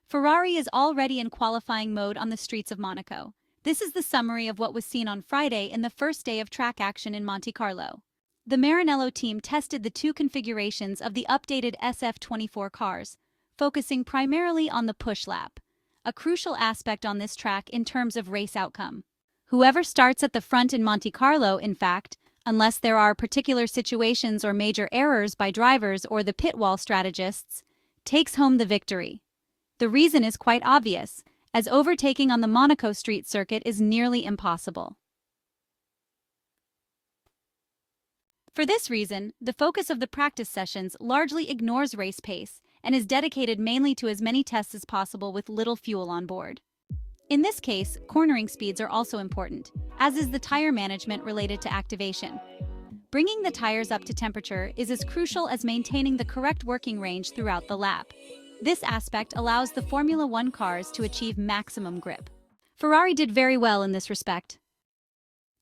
Ferrari is already in qualifying mode on the streets of Monaco. This is the summary of what was seen on Friday in the first day of track action in Monte Carlo. The Maranello team tested the two configurations of the updated SF-24 cars, focusing primarily on the push lap, a crucial aspect on this track in terms of race outcome. Whoever starts at the front in Monte Carlo, in fact, unless there are particular situations or major errors by drivers or the pit wall strategists, takes home the victory. The reason is quite obvious, as overtaking on the Monaco street circuit is nearly impossible. For this reason, the focus of the practice sessions largely ignores race pace and is dedicated mainly to as many tests as possible with little fuel on board. In this case, cornering speeds are also important, as is the tire management related to activation. Bringing the tires up to temperature is as crucial as maintaining the correct working range throughout the lap. This aspect allows the Formula One cars to achieve maximum grip. Ferrari did very well in this respect.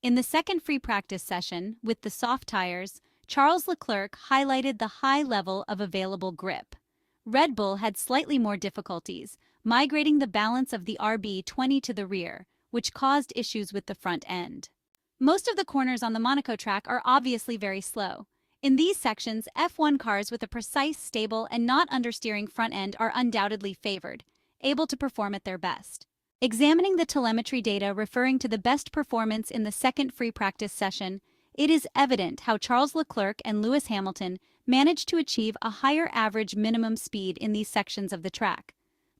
In the second free practice session, with the soft tires, Charles Leclerc highlighted the high level of available grip. Red Bull had slightly more difficulties, migrating the balance of the RB20 to the rear, which caused issues with the front end. Most of the corners on the Monaco track are obviously very slow. In these sections, F1 cars with a precise, stable, and not understeering front end are undoubtedly favored, able to perform at their best. Examining the telemetry data referring to the best performance in the second free practice session, it is evident how Charles Leclerc and Lewis Hamilton managed to achieve a higher average minimum speed in these sections of the track.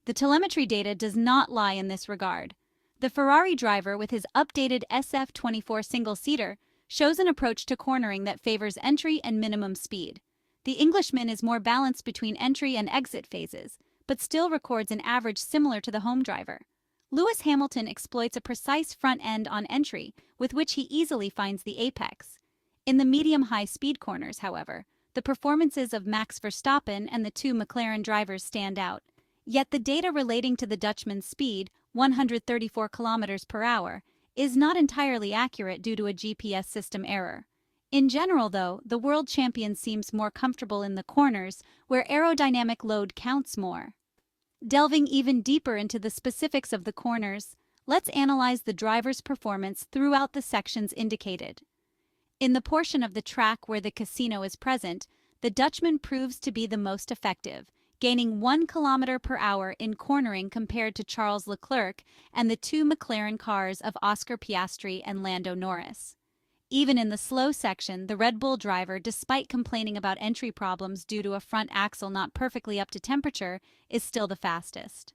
The telemetry data does not lie in this regard. The Ferrari driver with his updated SF-24 single-seater shows an approach to cornering that favors entry and minimum speed. The Englishman is more balanced between entry and exit phases, but still records an average similar to the home driver. Lewis Hamilton exploits a precise front end on entry, with which he easily finds the apex. In the medium-high speed corners, however, the performances of Max Verstappen and the two McLaren drivers stand out. Yet the data relating to the Dutchman's speed, 134 km per hour, is not entirely accurate due to a GPS system error. In general, though, the world champion seems more comfortable in the corners, where aerodynamic load counts more. Delving even deeper into the specifics of the corners, let's analyze the driver's performance throughout the sections indicated. In the portion of the track where the casino is present, the Dutchman proves to be the most effective, gaining 1 km per hour in cornering compared to Charles Leclerc and the two McLaren cars of Oscar Piastri and Lando Norris. Even in the slow section, the Red Bull driver, despite complaining about entry problems due to a front axle not perfectly up to temperature, is still the fastest.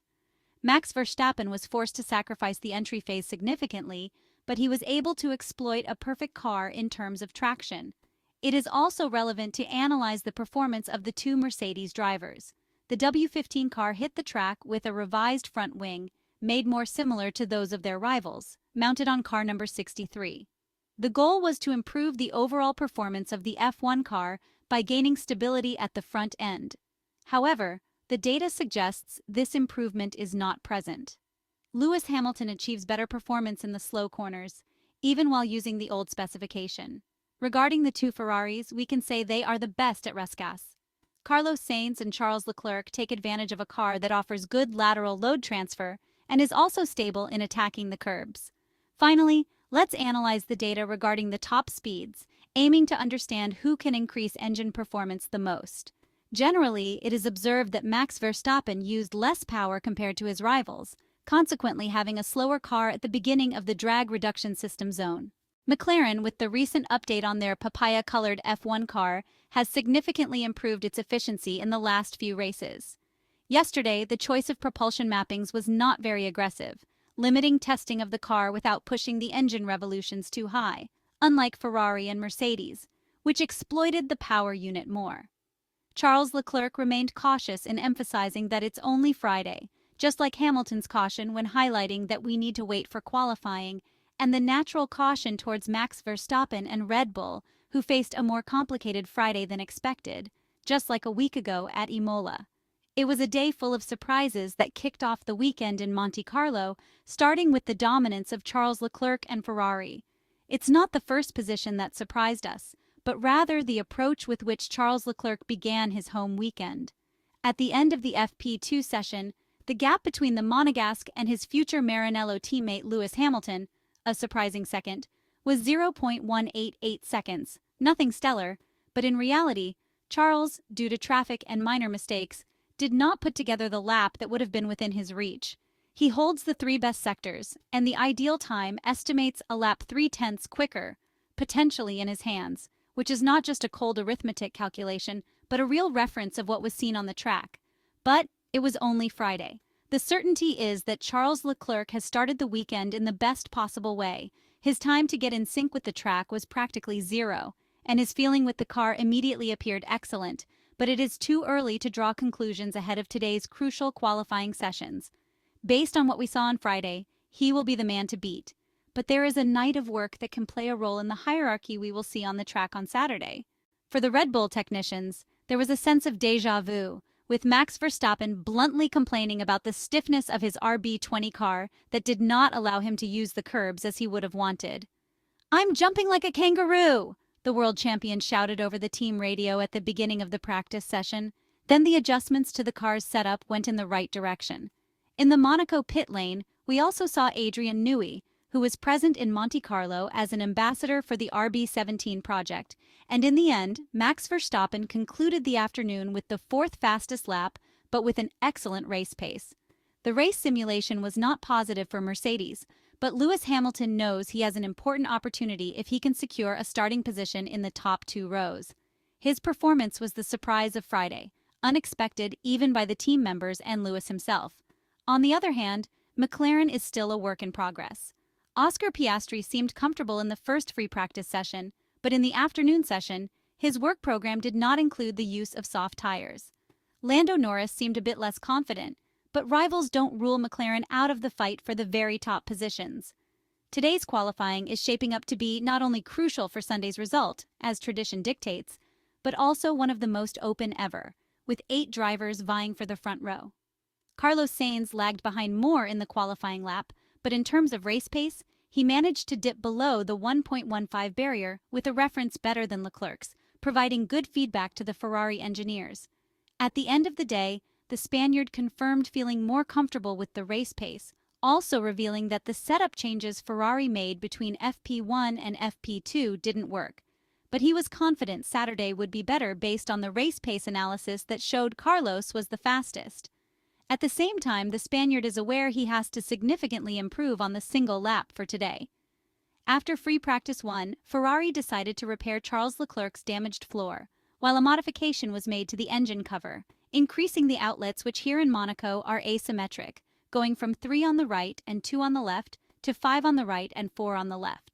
Max Verstappen was forced to sacrifice the entry phase significantly, but he was able to exploit a perfect car in terms of traction. It is also relevant to analyze the performance of the two Mercedes drivers. The W15 car hit the track with a revised front wing, made more similar to those of their rivals, mounted on car number 63. The goal was to improve the overall performance of the F1 car by gaining stability at the front end. However, the data suggests this improvement is not present. Lewis Hamilton achieves better performance in the slow corners, even while using the old specification. Regarding the two Ferraris, we can say they are the best at rascasse. Carlos Sainz and Charles Leclerc take advantage of a car that offers good lateral load transfer and is also stable in attacking the curbs. Finally, let's analyze the data regarding the top speeds, aiming to understand who can increase engine performance the most. Generally, it is observed that Max Verstappen used less power compared to his rivals, consequently having a slower car at the beginning of the drag reduction system zone. McLaren, with the recent update on their papaya-colored F1 car, has significantly improved its efficiency in the last few races. Yesterday, the choice of propulsion mappings was not very aggressive, limiting testing of the car without pushing the engine revolutions too high, unlike Ferrari and Mercedes, which exploited the power unit more. Charles Leclerc remained cautious in emphasizing that it's only Friday, just like Hamilton's caution when highlighting that we need to wait for qualifying, and the natural caution towards Max Verstappen and Red Bull, who faced a more complicated Friday than expected, just like a week ago at Imola. It was a day full of surprises that kicked off the weekend in Monte Carlo, starting with the dominance of Charles Leclerc and Ferrari. It's not the first position that surprised us, but rather the approach with which Charles Leclerc began his home weekend. At the end of the FP2 session, The gap between the Monegasque and his future Maranello teammate Lewis Hamilton, a surprising second, was 0.188 seconds. Nothing stellar, but in reality, Charles, due to traffic and minor mistakes, did not put together the lap that would have been within his reach. He holds the three best sectors, and the ideal time estimates a lap 3/10 quicker, potentially in his hands, which is not just a cold arithmetic calculation, but a real reference of what was seen on the track. But it was only Friday. The certainty is that Charles Leclerc has started the weekend in the best possible way. His time to get in sync with the track was practically zero, and his feeling with the car immediately appeared excellent, but it is too early to draw conclusions ahead of today's crucial qualifying sessions. Based on what we saw on Friday, he will be the man to beat. But there is a night of work that can play a role in the hierarchy we will see on the track on Saturday. For the Red Bull technicians, there was a sense of déjà vu, with Max Verstappen bluntly complaining about the stiffness of his RB20 car that did not allow him to use the curbs as he would have wanted. "I'm jumping like a kangaroo!" the world champion shouted over the team radio at the beginning of the practice session. Then the adjustments to the car's setup went in the right direction. In the Monaco pit lane, we also saw Adrian Newey, who was present in Monte Carlo as an ambassador for the RB17 project, and in the end, Max Verstappen concluded the afternoon with the fourth fastest lap, but with an excellent race pace. The race simulation was not positive for Mercedes, but Lewis Hamilton knows he has an important opportunity if he can secure a starting position in the top two rows. His performance was the surprise of Friday, unexpected even by the team members and Lewis himself. On the other hand, McLaren is still a work in progress. Oscar Piastri seemed comfortable in the first free practice session, but in the afternoon session, his work program did not include the use of soft tires. Lando Norris seemed a bit less confident, but rivals don't rule McLaren out of the fight for the very top positions. Today's qualifying is shaping up to be not only crucial for Sunday's result, as tradition dictates, but also one of the most open ever, with 8 drivers vying for the front row. Carlos Sainz lagged behind more in the qualifying lap, but in terms of race pace, he managed to dip below the 1.15 barrier with a reference better than Leclerc's, providing good feedback to the Ferrari engineers. At the end of the day, the Spaniard confirmed feeling more comfortable with the race pace, also revealing that the setup changes Ferrari made between FP1 and FP2 didn't work. But he was confident Saturday would be better based on the race pace analysis that showed Carlos was the fastest. At the same time, the Spaniard is aware he has to significantly improve on the single lap for today. After free practice 1, Ferrari decided to repair Charles Leclerc's damaged floor, while a modification was made to the engine cover, increasing the outlets, which here in Monaco are asymmetric, going from 3 on the right and 2 on the left to 5 on the right and 4 on the left.